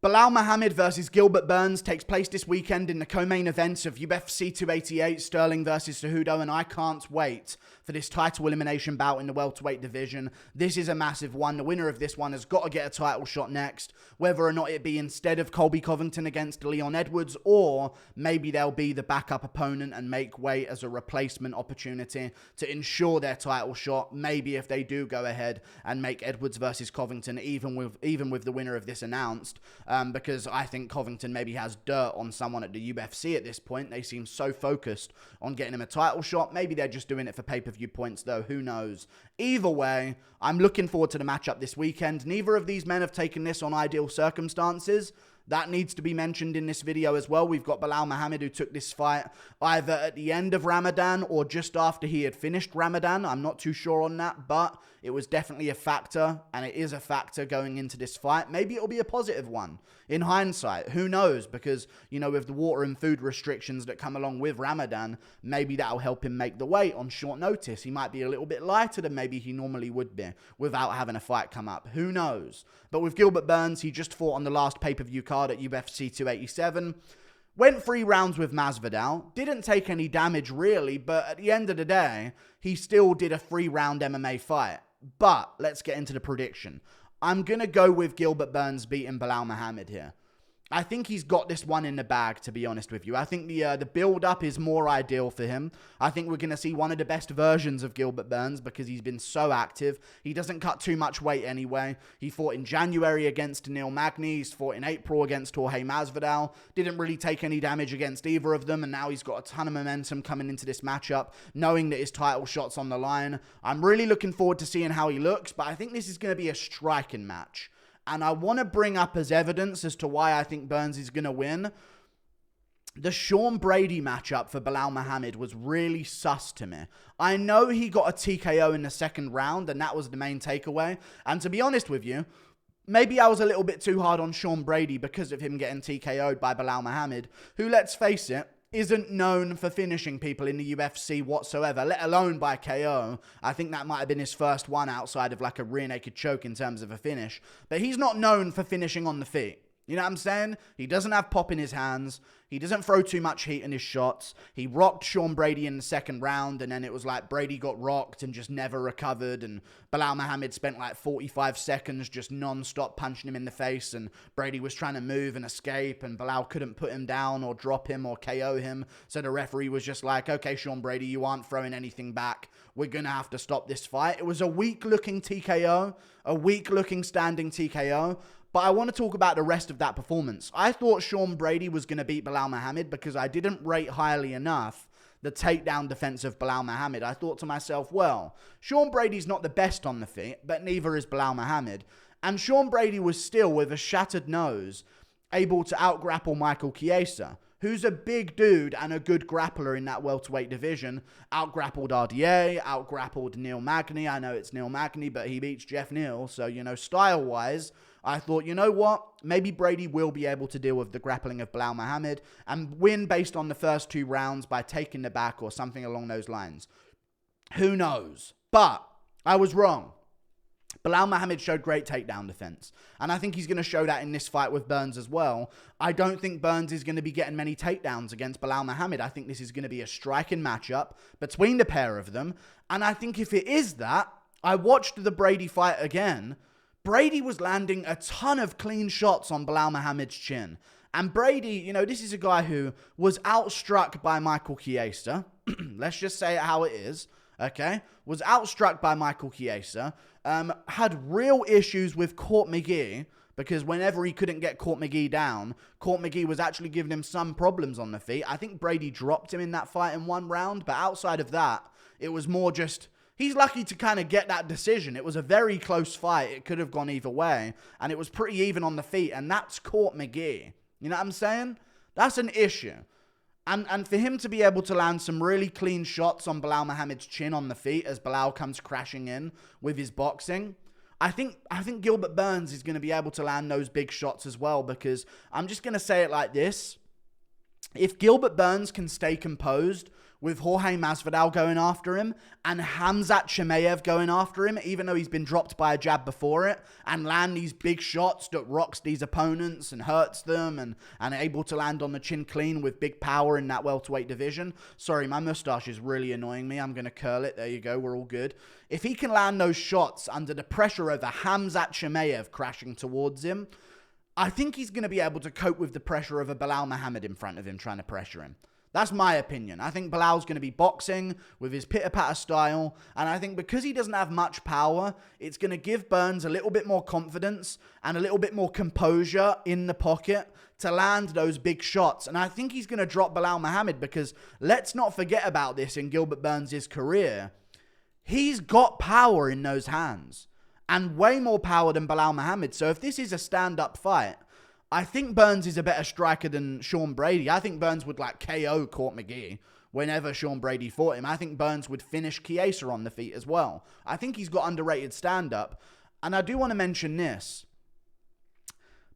Belal Muhammad versus Gilbert Burns takes place this weekend in the co-main event of UFC 288, Sterling versus Cejudo, and I can't wait for this title elimination bout in the welterweight division. This is a massive one. The winner of this one has got to get a title shot next, whether or not it be instead of Colby Covington against Leon Edwards, or maybe they'll be the backup opponent and make way as a replacement opportunity to ensure their title shot. Maybe if they do go ahead and make Edwards versus Covington, even with the winner of this announced, because I think Covington maybe has dirt on someone at the UFC at this point. They seem so focused on getting him a title shot. Maybe they're just doing it for pay-per-view points, though. Who knows? Either way, I'm looking forward to the matchup this weekend. Neither of these men have taken this on ideal circumstances. That needs to be mentioned in this video as well. We've got Belal Muhammad, who took this fight either at the end of Ramadan or just after he had finished Ramadan. I'm not too sure on that, but it was definitely a factor, and it is a factor going into this fight. Maybe it'll be a positive one in hindsight. Who knows? Because, you know, with the water and food restrictions that come along with Ramadan, maybe that'll help him make the weight on short notice. He might be a little bit lighter than maybe he normally would be without having a fight come up. Who knows? But with Gilbert Burns, he just fought on the last pay-per-view card at UFC 287. Went 3 rounds with Masvidal. Didn't take any damage really, but at the end of the day, he still did a 3-round MMA fight. But let's get into the prediction. I'm going to go with Gilbert Burns beating Belal Muhammad here. I think he's got this one in the bag, to be honest with you. I think the build-up is more ideal for him. I think we're going to see one of the best versions of Gilbert Burns because he's been so active. He doesn't cut too much weight anyway. He fought in January against Neil Magny. He's fought in April against Jorge Masvidal. Didn't really take any damage against either of them, and now he's got a ton of momentum coming into this matchup, knowing that his title shot's on the line. I'm really looking forward to seeing how he looks, but I think this is going to be a striking match. And I want to bring up as evidence as to why I think Burns is going to win. The Sean Brady matchup for Belal Muhammad was really sus to me. I know he got a TKO in the second round, and that was the main takeaway. And to be honest with you, maybe I was a little bit too hard on Sean Brady because of him getting TKO'd by Belal Muhammad, who, let's face it, isn't known for finishing people in the UFC whatsoever, let alone by KO. I think that might have been his first one outside of like a rear naked choke in terms of a finish. But he's not known for finishing on the feet. You know what I'm saying? He doesn't have pop in his hands. He doesn't throw too much heat in his shots. He rocked Sean Brady in the second round, and then it was like Brady got rocked and just never recovered, and Belal Muhammad spent like 45 seconds just non-stop punching him in the face, and Brady was trying to move and escape, and Belal couldn't put him down or drop him or KO him, so the referee was just like, okay, Sean Brady, you aren't throwing anything back. We're going to have to stop this fight. It was a weak-looking TKO, a weak-looking standing TKO, but I want to talk about the rest of that performance. I thought Sean Brady was going to beat Belal Muhammad because I didn't rate highly enough the takedown defense of Belal Muhammad. I thought to myself, well, Sean Brady's not the best on the feet, but neither is Belal Muhammad. And Sean Brady was still, with a shattered nose, able to out-grapple Michael Chiesa, who's a big dude and a good grappler in that welterweight division. Out-grappled RDA, out-grappled Neil Magny. I know it's Neil Magny, but he beats Jeff Neal. So, you know, style-wise, I thought, you know what? Maybe Brady will be able to deal with the grappling of Belal Muhammad and win based on the first 2 rounds by taking the back or something along those lines. Who knows? But I was wrong. Belal Muhammad showed great takedown defense, and I think he's going to show that in this fight with Burns as well. I don't think Burns is going to be getting many takedowns against Belal Muhammad. I think this is going to be a striking matchup between the pair of them, and I think if it is that, I watched the Brady fight again. Brady was landing a ton of clean shots on Belal Muhammad's chin. And Brady, you know, this is a guy who was outstruck by Michael Chiesa. Let's just say it how it is, okay? Was outstruck by Michael Chiesa. Had real issues with Court McGee, because whenever he couldn't get Court McGee down, Court McGee was actually giving him some problems on the feet. I think Brady dropped him in that fight in 1 round, but outside of that, it was more just... He's lucky to kind of get that decision. It was a very close fight. It could have gone either way. And it was pretty even on the feet. And that's Court McGee. You know what I'm saying? That's an issue. And for him to be able to land some really clean shots on Belal Muhammad's chin on the feet as Belal comes crashing in with his boxing, I think Gilbert Burns is going to be able to land those big shots as well, because I'm just going to say it like this. If Gilbert Burns can stay composed with Jorge Masvidal going after him and Khamzat Chimaev going after him, even though he's been dropped by a jab before it, and land these big shots that rocks these opponents and hurts them and able to land on the chin clean with big power in that welterweight division. Sorry, my mustache is really annoying me. I'm going to curl it. There you go. We're all good. If he can land those shots under the pressure of a Khamzat Chimaev crashing towards him, I think he's going to be able to cope with the pressure of a Belal Muhammad in front of him trying to pressure him. That's my opinion. I think Belal's going to be boxing with his pitter-patter style, and I think because he doesn't have much power, it's going to give Burns a little bit more confidence and a little bit more composure in the pocket to land those big shots. And I think he's going to drop Belal Muhammad because let's not forget about this in Gilbert Burns' career. He's got power in those hands and way more power than Belal Muhammad. So if this is a stand-up fight, I think Burns is a better striker than Sean Brady. I think Burns would like KO Court McGee whenever Sean Brady fought him. I think Burns would finish Chiesa on the feet as well. I think he's got underrated stand-up. And I do want to mention this.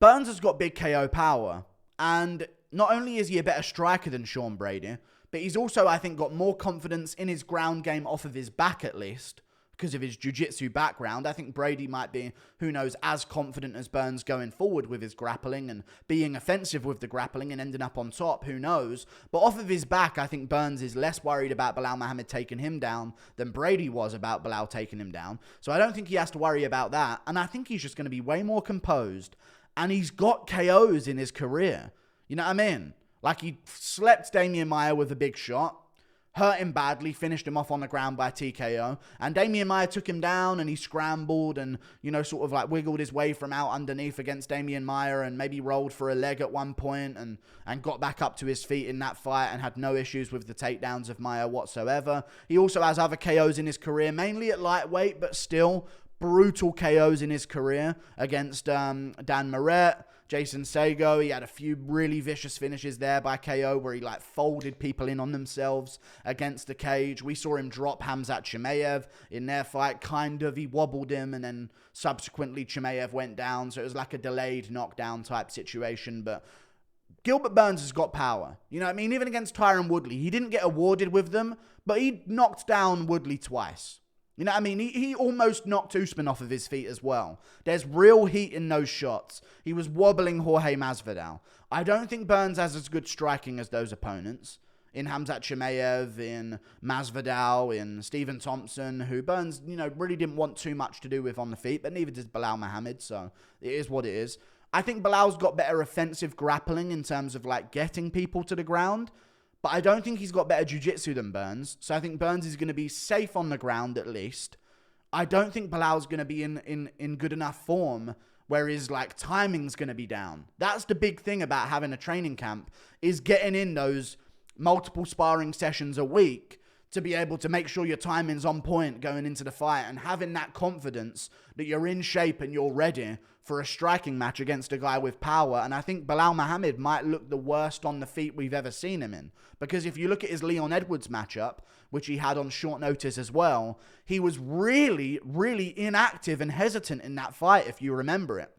Burns has got big KO power. And not only is he a better striker than Sean Brady, but he's also, I think, got more confidence in his ground game off of his back at least, because of his jiu-jitsu background. I think Brady might be, who knows, as confident as Burns going forward with his grappling and being offensive with the grappling and ending up on top, who knows. But off of his back, I think Burns is less worried about Belal Muhammad taking him down than Brady was about Belal taking him down. So I don't think he has to worry about that. And I think he's just going to be way more composed. And he's got KOs in his career. You know what I mean? Like he slept Damian Maia with a big shot, hurt him badly, finished him off on the ground by TKO. And Damian Maia took him down and he scrambled and, you know, sort of like wiggled his way from out underneath against Damian Maia and maybe rolled for a leg at one point and got back up to his feet in that fight and had no issues with the takedowns of Maia whatsoever. He also has other KOs in his career, mainly at lightweight, but still brutal KOs in his career against Dan Moret, Jason Sego. He had a few really vicious finishes there by KO where he like folded people in on themselves against the cage. We saw him drop Khamzat Chimaev in their fight, kind of. He wobbled him and then subsequently Chimaev went down. So it was like a delayed knockdown type situation. But Gilbert Burns has got power. You know what I mean? Even against Tyron Woodley, he didn't get awarded with them, but he knocked down Woodley twice. You know what I mean? He almost knocked Usman off of his feet as well. There's real heat in those shots. He was wobbling Jorge Masvidal. I don't think Burns has as good striking as those opponents. In Khamzat Chimaev, in Masvidal, in Stephen Thompson, who Burns, you know, really didn't want too much to do with on the feet, but neither does Belal Muhammad, so it is what it is. I think Belal's got better offensive grappling in terms of like getting people to the ground, but I don't think he's got better jiu-jitsu than Burns. So I think Burns is going to be safe on the ground at least. I don't think Belal's going to be in good enough form where his like timing's going to be down. That's the big thing about having a training camp, is getting in those multiple sparring sessions a week to be able to make sure your timing's on point going into the fight and having that confidence that you're in shape and you're ready for a striking match against a guy with power. And I think Belal Muhammad might look the worst on the feet we've ever seen him in. Because if you look at his Leon Edwards matchup, which he had on short notice as well, he was really, really inactive and hesitant in that fight, if you remember it.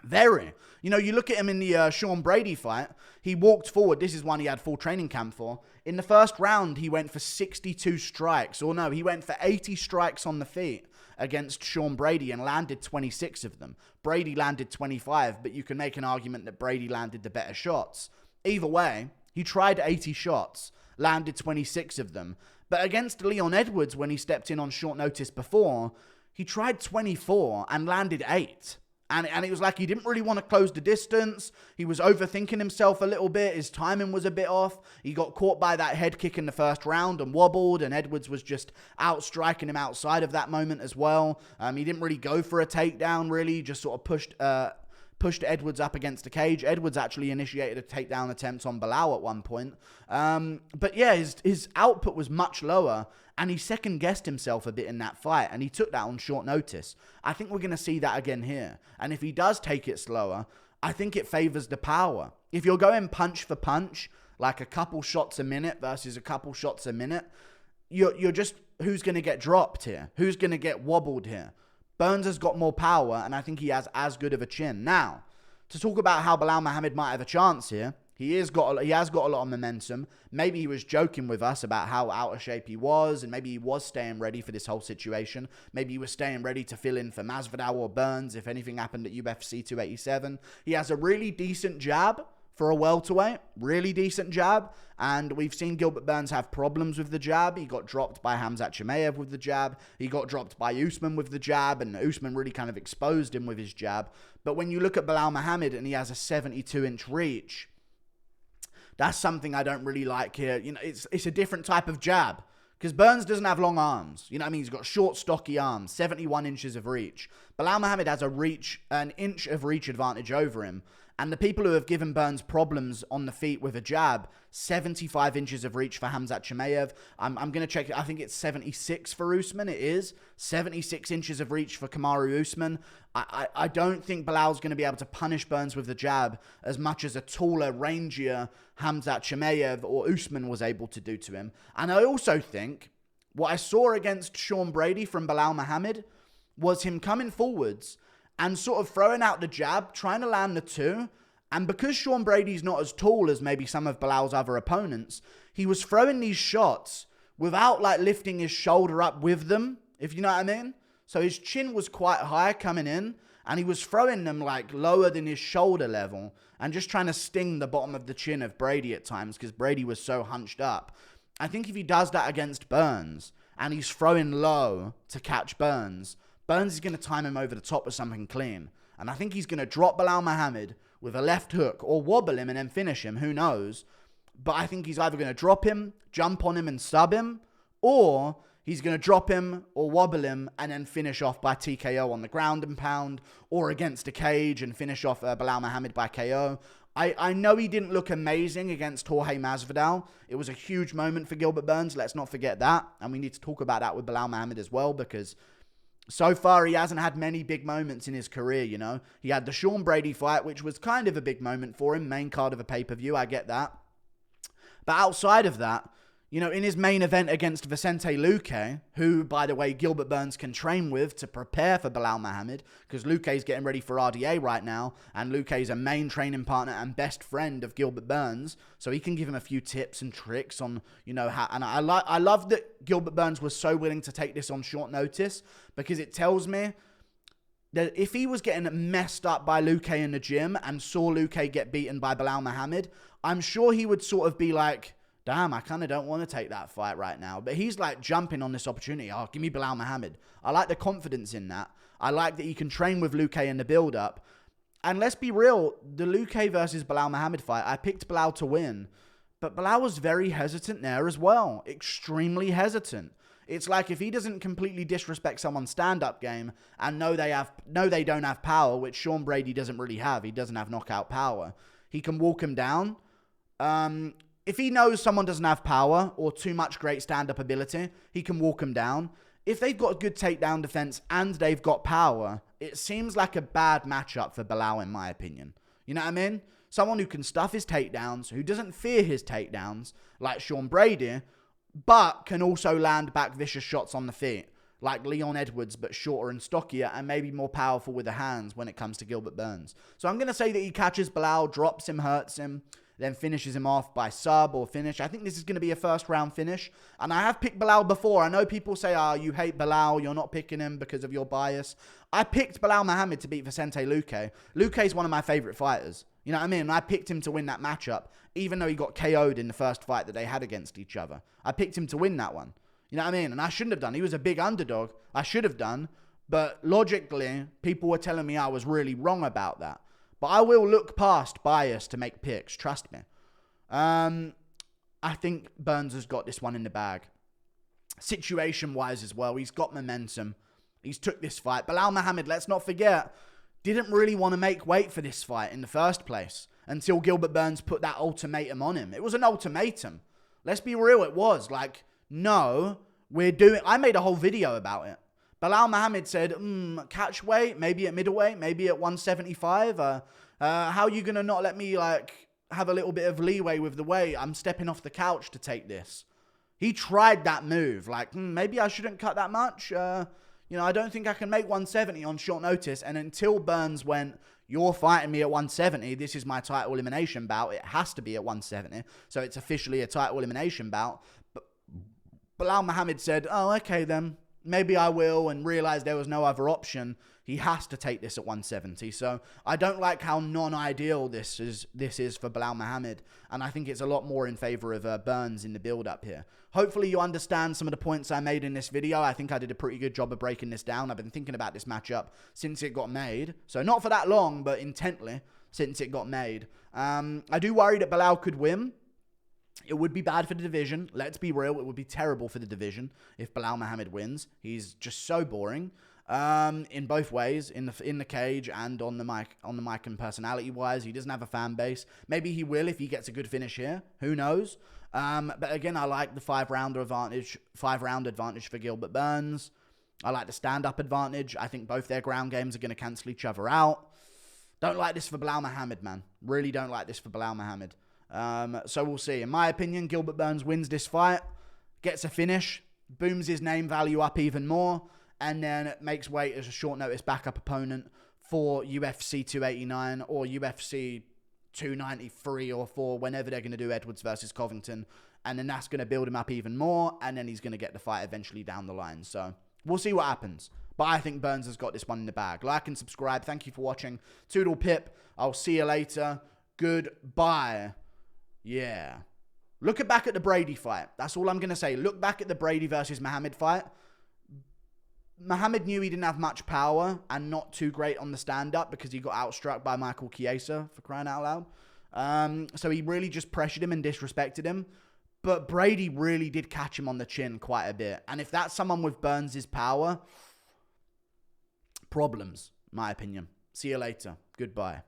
Very. You know, you look at him in the Sean Brady fight, he walked forward. This is one he had full training camp for. In the first round, he went for 62 strikes. Or no, he went for 80 strikes on the feet against Sean Brady and landed 26 of them. Brady landed 25, but you can make an argument that Brady landed the better shots. Either way, he tried 80 shots, landed 26 of them. But against Leon Edwards, when he stepped in on short notice before, he tried 24 and landed 8. And it was like he didn't really want to close the distance. He was overthinking himself a little bit. His timing was a bit off. He got caught by that head kick in the first round and wobbled, and Edwards was just outstriking him outside of that moment as well. He didn't really go for a takedown, really. He just sort of pushed Edwards up against the cage. Edwards actually initiated a takedown attempt on Belal at one point. But yeah, his output was much lower, and he second-guessed himself a bit in that fight, and he took that on short notice. I think we're going to see that again here. And if he does take it slower, I think it favors the power. If you're going punch for punch, like a couple shots a minute versus a couple shots a minute, you're just, who's going to get dropped here? Who's going to get wobbled here? Burns has got more power, and I think he has as good of a chin. Now, to talk about how Belal Muhammad might have a chance here, He has got a lot of momentum. Maybe he was joking with us about how out of shape he was, and maybe he was staying ready for this whole situation. Maybe he was staying ready to fill in for Masvidal or Burns if anything happened at UFC 287. He has a really decent jab for a welterweight, really decent jab, and we've seen Gilbert Burns have problems with the jab. He got dropped by Khamzat Chimaev with the jab. He got dropped by Usman with the jab, and Usman really kind of exposed him with his jab. But when you look at Belal Muhammad and he has a 72-inch reach, that's something I don't really like here. You know, it's a different type of jab because Burns doesn't have long arms. You know what I mean? He's got short, stocky arms, 71 inches of reach. Belal Muhammad has an inch of reach advantage over him. And the people who have given Burns problems on the feet with a jab, 75 inches of reach for Khamzat Chimaev. I'm going to check it. I think it's 76 for Usman. It is 76 inches of reach for Kamaru Usman. I don't think Belal's going to be able to punish Burns with the jab as much as a taller, rangier Khamzat Chimaev or Usman was able to do to him. And I also think what I saw against Sean Brady from Belal Muhammad was him coming forwards and sort of throwing out the jab, trying to land the two. And because Sean Brady's not as tall as maybe some of Belal's other opponents, he was throwing these shots without like lifting his shoulder up with them, if you know what I mean. So his chin was quite high coming in, and he was throwing them like lower than his shoulder level and just trying to sting the bottom of the chin of Brady at times because Brady was so hunched up. I think if he does that against Burns and he's throwing low to catch Burns is going to time him over the top with something clean. And I think he's going to drop Belal Muhammad with a left hook or wobble him and then finish him. Who knows? But I think he's either going to drop him, jump on him and sub him, or he's going to drop him or wobble him and then finish off by TKO on the ground and pound or against a cage and finish off Belal Muhammad by KO. I know he didn't look amazing against Jorge Masvidal. It was a huge moment for Gilbert Burns. Let's not forget that. And we need to talk about that with Belal Muhammad as well because so far, he hasn't had many big moments in his career, you know. He had the Sean Brady fight, which was kind of a big moment for him. Main card of a pay-per-view, I get that. But outside of that, you know, in his main event against Vicente Luque, who, by the way, Gilbert Burns can train with to prepare for Belal Muhammad, because Luque's getting ready for RDA right now, and Luque's a main training partner and best friend of Gilbert Burns, so he can give him a few tips and tricks on, you know, how. And I love that Gilbert Burns was so willing to take this on short notice, because it tells me that if he was getting messed up by Luque in the gym and saw Luque get beaten by Belal Muhammad, I'm sure he would sort of be like, damn, I kind of don't want to take that fight right now. But he's like jumping on this opportunity. Oh, give me Belal Muhammad. I like the confidence in that. I like that he can train with Luque in the build-up. And let's be real, the Luque versus Belal Muhammad fight, I picked Belal to win. But Belal was very hesitant there as well. Extremely hesitant. It's like if he doesn't completely disrespect someone's stand-up game and know they don't have power, which Sean Brady doesn't really have. He doesn't have knockout power. He can walk him down. If he knows someone doesn't have power or too much great stand-up ability, he can walk them down. If they've got a good takedown defense and they've got power, it seems like a bad matchup for Belal, in my opinion. You know what I mean? Someone who can stuff his takedowns, who doesn't fear his takedowns, like Sean Brady, but can also land back vicious shots on the feet, like Leon Edwards, but shorter and stockier and maybe more powerful with the hands when it comes to Gilbert Burns. So I'm going to say that he catches Belal, drops him, hurts him, then finishes him off by sub or finish. I think this is going to be a first round finish. And I have picked Belal before. I know people say, you hate Belal, you're not picking him because of your bias. I picked Belal Muhammad to beat Vicente Luque. Luque's one of my favorite fighters. You know what I mean? I picked him to win that matchup, even though he got KO'd in the first fight that they had against each other. I picked him to win that one. You know what I mean? And I shouldn't have done. He was a big underdog. I should have done. But logically, people were telling me I was really wrong about that. But I will look past bias to make picks. Trust me. I think Burns has got this one in the bag. Situation-wise as well, he's got momentum. He's took this fight. Belal Muhammad, let's not forget, didn't really want to make weight for this fight in the first place until Gilbert Burns put that ultimatum on him. It was an ultimatum. Let's be real, it was. Like, no, I made a whole video about it. Belal Muhammad said, catch weight, maybe at middleweight, maybe at 175. How are you going to not let me, like, have a little bit of leeway with the weight? I'm stepping off the couch to take this. He tried that move. Like, maybe I shouldn't cut that much. I don't think I can make 170 on short notice. And until Burns went, You're fighting me at 170. This is my title elimination bout. It has to be at 170. So it's officially a title elimination bout. But Belal Muhammad said, oh, okay then. Maybe I will, and realized there was no other option. He has to take this at 170. So I don't like how non-ideal this is for Belal Muhammad. And I think it's a lot more in favor of Burns in the build-up here. Hopefully you understand some of the points I made in this video. I think I did a pretty good job of breaking this down. I've been thinking about this matchup since it got made. So not for that long, but intently since it got made. I do worry that Belal could win. It would be bad for the division. Let's be real. It would be terrible for the division if Belal Muhammad wins. He's just so boring in both ways, in the cage and on the mic and personality-wise. He doesn't have a fan base. Maybe he will if he gets a good finish here. Who knows? But again, I like the five-round advantage for Gilbert Burns. I like the stand-up advantage. I think both their ground games are going to cancel each other out. Don't like this for Belal Muhammad, man. Really don't like this for Belal Muhammad. So we'll see. In my opinion, Gilbert Burns wins this fight, gets a finish, booms his name value up even more, and then makes weight as a short notice backup opponent for UFC 289 or UFC 293 or 4, whenever they're going to do Edwards versus Covington. And then that's going to build him up even more, and then he's going to get the fight eventually down the line. So we'll see what happens. But I think Burns has got this one in the bag. Like and subscribe. Thank you for watching. Toodle pip. I'll see you later. Goodbye. Yeah. Look back at the Brady fight. That's all I'm going to say. Look back at the Brady versus Muhammad fight. Muhammad knew he didn't have much power and not too great on the stand-up because he got outstruck by Michael Chiesa, for crying out loud. So he really just pressured him and disrespected him. But Brady really did catch him on the chin quite a bit. And if that's someone with Burns' power, problems, in my opinion. See you later. Goodbye.